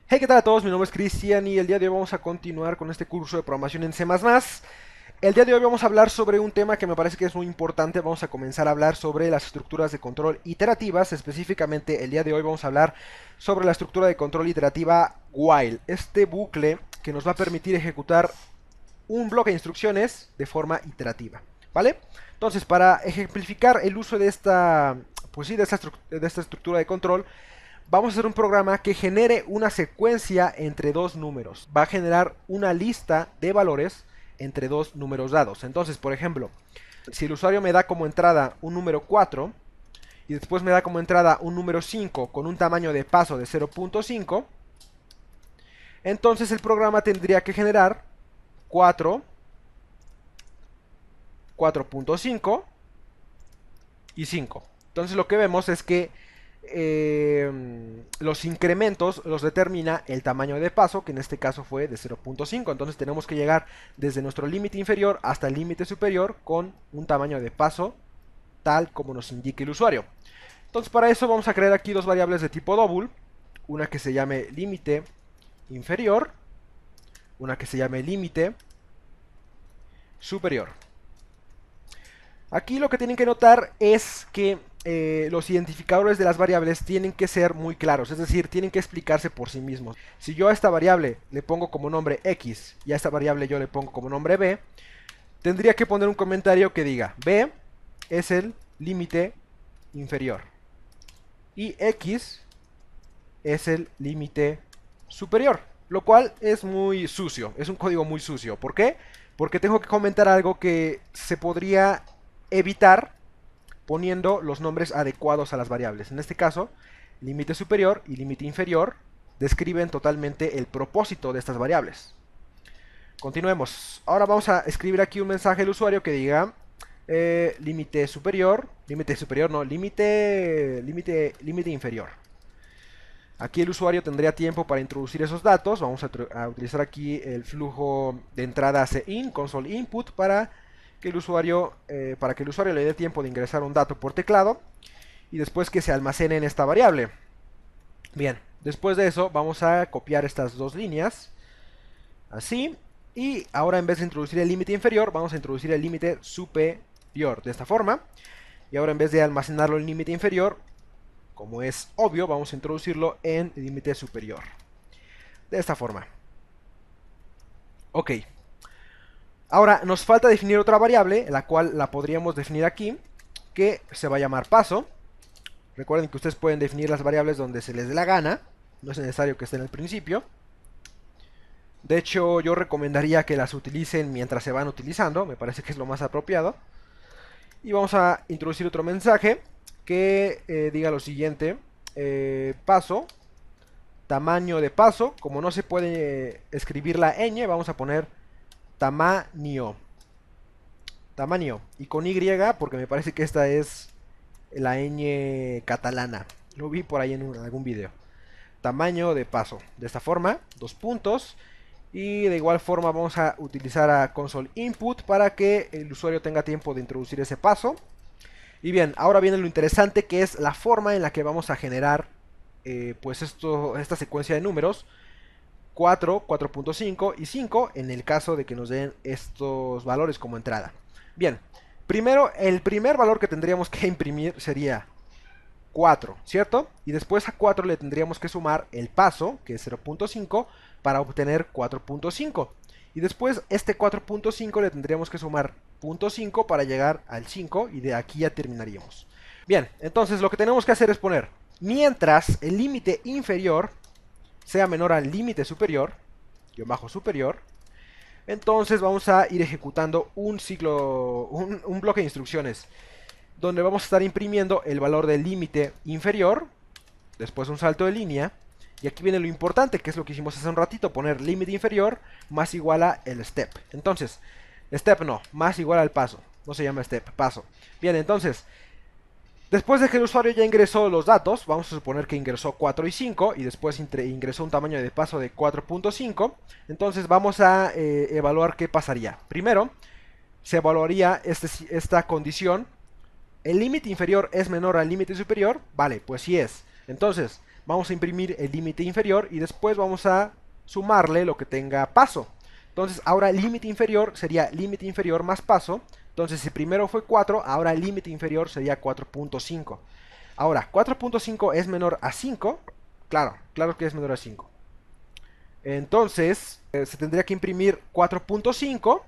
Hey, ¿qué tal a todos? Mi nombre es Cristian y el día de hoy vamos a continuar con este curso de programación en C++. El día de hoy vamos a hablar sobre un tema que me parece que es muy importante. Vamos a comenzar a hablar sobre las estructuras de control iterativas. Específicamente, el día de hoy vamos a hablar sobre la estructura de control iterativa while. Este bucle que nos va a permitir ejecutar un bloque de instrucciones de forma iterativa, ¿vale? Entonces, para ejemplificar el uso de esta, pues sí, de esta estructura de control, vamos a hacer un programa que genere una secuencia entre dos números. Va a generar una lista de valores entre dos números dados. Entonces, por ejemplo, si el usuario me da como entrada un número 4 y después me da como entrada un número 5 con un tamaño de paso de 0.5, entonces el programa tendría que generar 4, 4.5 y 5. Entonces lo que vemos es que los incrementos los determina el tamaño de paso, que en este caso fue de 0.5. Entonces tenemos que llegar desde nuestro límite inferior hasta el límite superior con un tamaño de paso tal como nos indique el usuario. Entonces para eso vamos a crear aquí dos variables de tipo double, una que se llame límite inferior, una que se llame límite superior. Aquí lo que tienen que notar es que los identificadores de las variables tienen que ser muy claros, es decir, tienen que explicarse por sí mismos. Si yo a esta variable le pongo como nombre X y a esta variable yo le pongo como nombre B, tendría que poner un comentario que diga B es el límite inferior y X es el límite superior, lo cual es muy sucio, es un código muy sucio. ¿Por qué? Porque tengo que comentar algo que se podría evitar poniendo los nombres adecuados a las variables. En este caso, límite superior y límite inferior describen totalmente el propósito de estas variables. Continuemos. Ahora vamos a escribir aquí un mensaje al usuario que diga límite superior no, límite inferior. Aquí el usuario tendría tiempo para introducir esos datos. Vamos a utilizar aquí el flujo de entrada cin, console input, para que el usuario le dé tiempo de ingresar un dato por teclado y después que se almacene en esta variable. Bien, después de eso vamos a copiar estas dos líneas, así, y ahora en vez de introducir el límite inferior, vamos a introducir el límite superior, de esta forma, y ahora en vez de almacenarlo en el límite inferior, como es obvio, vamos a introducirlo en el límite superior, de esta forma. Ok. Ahora nos falta definir otra variable, la cual la podríamos definir aquí, que se va a llamar paso. Recuerden que ustedes pueden definir las variables donde se les dé la gana, no es necesario que esté en el principio. De hecho, yo recomendaría que las utilicen mientras se van utilizando, me parece que es lo más apropiado. Y vamos a introducir otro mensaje que diga lo siguiente: paso, tamaño de paso. Como no se puede escribir la ñ, vamos a poner tamaño. Tamaño. Y con Y, porque me parece que esta es la ñ catalana. Lo vi por ahí en algún video. Tamaño de paso. De esta forma, dos puntos. Y de igual forma vamos a utilizar a console input para que el usuario tenga tiempo de introducir ese paso. Y bien, ahora viene lo interesante, que es la forma en la que vamos a generar pues esta secuencia de números. 4, 4.5 y 5 en el caso de que nos den estos valores como entrada. Bien, primero el primer valor que tendríamos que imprimir sería 4, ¿cierto? Y después a 4 le tendríamos que sumar el paso, que es 0.5, para obtener 4.5. Y después este 4.5 le tendríamos que sumar 0.5 para llegar al 5 y de aquí ya terminaríamos. Bien, entonces lo que tenemos que hacer es poner, mientras el límite inferior sea menor al límite superior, guión bajo superior, entonces vamos a ir ejecutando un bloque de instrucciones donde vamos a estar imprimiendo el valor del límite inferior, después un salto de línea, y aquí viene lo importante, que es lo que hicimos hace un ratito, poner límite inferior más igual a el step. Entonces, step no, más igual al paso, no se llama step, paso. Bien, entonces, después de que el usuario ya ingresó los datos, vamos a suponer que ingresó 4 y 5 y después ingresó un tamaño de paso de 4.5, entonces vamos a evaluar qué pasaría. Primero, se evaluaría esta condición. ¿El límite inferior es menor al límite superior? Vale, pues sí es. Entonces, vamos a imprimir el límite inferior y después vamos a sumarle lo que tenga paso. Entonces ahora el límite inferior sería límite inferior más paso. Entonces si primero fue 4, ahora el límite inferior sería 4.5. Ahora, 4.5 es menor a 5. Claro, claro que es menor a 5. Entonces se tendría que imprimir 4.5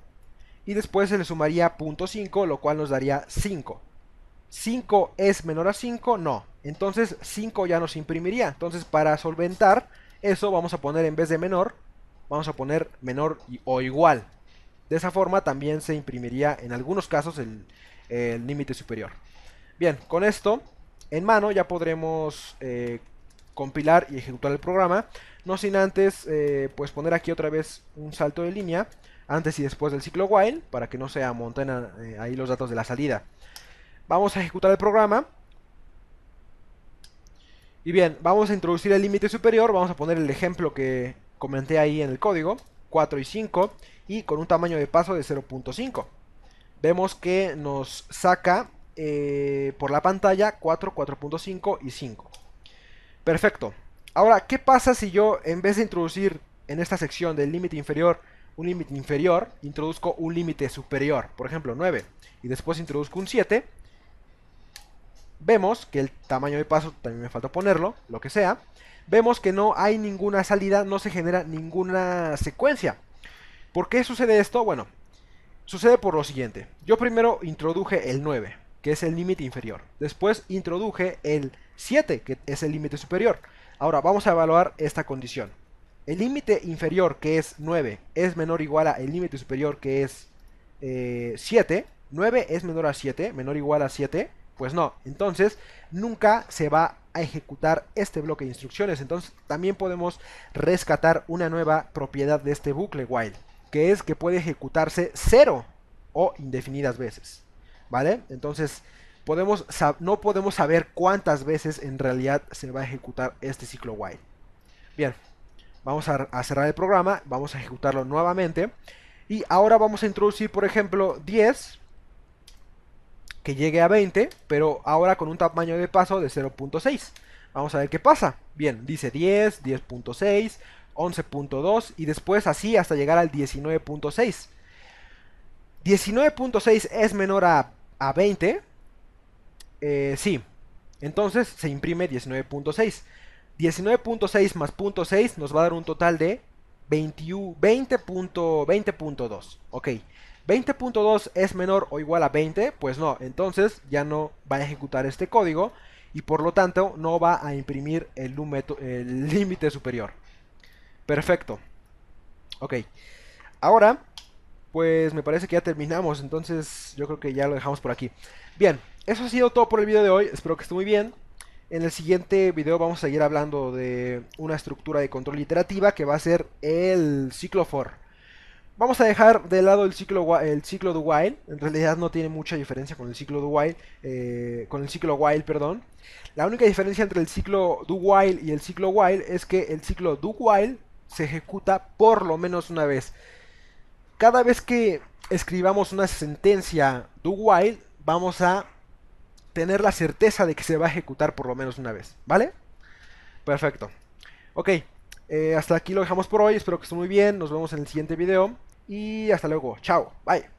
y después se le sumaría 0.5, lo cual nos daría 5. ¿5 es menor a 5? No. Entonces 5 ya nos imprimiría. Entonces para solventar eso vamos a poner en vez de menor, vamos a poner menor o igual. De esa forma también se imprimiría en algunos casos el límite superior. Bien, con esto en mano ya podremos compilar y ejecutar el programa. No sin antes pues poner aquí otra vez un salto de línea antes y después del ciclo while para que no se amonten ahí los datos de la salida. Vamos a ejecutar el programa. Y bien, vamos a introducir el límite superior. Vamos a poner el ejemplo que comenté ahí en el código, 4 y 5, y con un tamaño de paso de 0.5. Vemos que nos saca por la pantalla 4, 4.5 y 5. Perfecto. Ahora, ¿qué pasa si yo, en vez de introducir en esta sección del límite inferior un límite inferior, introduzco un límite superior? Por ejemplo, 9. Y después introduzco un 7. Vemos que el tamaño de paso, también me falta ponerlo, lo que sea. Vemos que no hay ninguna salida, no se genera ninguna secuencia. ¿Por qué sucede esto? Bueno, sucede por lo siguiente. Yo primero introduje el 9, que es el límite inferior. Después introduje el 7, que es el límite superior. Ahora vamos a evaluar esta condición. El límite inferior, que es 9, es menor o igual a el límite superior, que es 7. 9 es menor a 7, menor o igual a 7. Pues no, entonces nunca se va a ejecutar este bloque de instrucciones. Entonces también podemos rescatar una nueva propiedad de este bucle while, que es que puede ejecutarse 0 o indefinidas veces, ¿vale? Entonces no podemos saber cuántas veces en realidad se va a ejecutar este ciclo while. Bien, vamos a cerrar el programa, vamos a ejecutarlo nuevamente y ahora vamos a introducir, por ejemplo, 10, que llegue a 20, pero ahora con un tamaño de paso de 0.6. Vamos a ver qué pasa. Bien, dice 10, 10.6, 11.2 y después así hasta llegar al 19.6. 19.6 es menor a 20. Sí, entonces se imprime 19.6. 19.6 más 0.6 nos va a dar un total de 20.2. Ok, 20.2 es menor o igual a 20, pues no, entonces ya no va a ejecutar este código y por lo tanto no va a imprimir el límite superior. Perfecto. Ok, ahora pues me parece que ya terminamos, entonces yo creo que ya lo dejamos por aquí. Bien, eso ha sido todo por el video de hoy, espero que esté muy bien. En el siguiente video vamos a seguir hablando de una estructura de control iterativa que va a ser el ciclo for. Vamos a dejar de lado el ciclo do while. En realidad no tiene mucha diferencia con el ciclo do while, con el ciclo while, perdón. La única diferencia entre el ciclo do while y el ciclo while es que el ciclo do while se ejecuta por lo menos una vez. Cada vez que escribamos una sentencia do while, vamos a tener la certeza de que se va a ejecutar por lo menos una vez, ¿vale? Perfecto. Ok, hasta aquí lo dejamos por hoy, espero que esté muy bien, nos vemos en el siguiente video y hasta luego, chao, bye.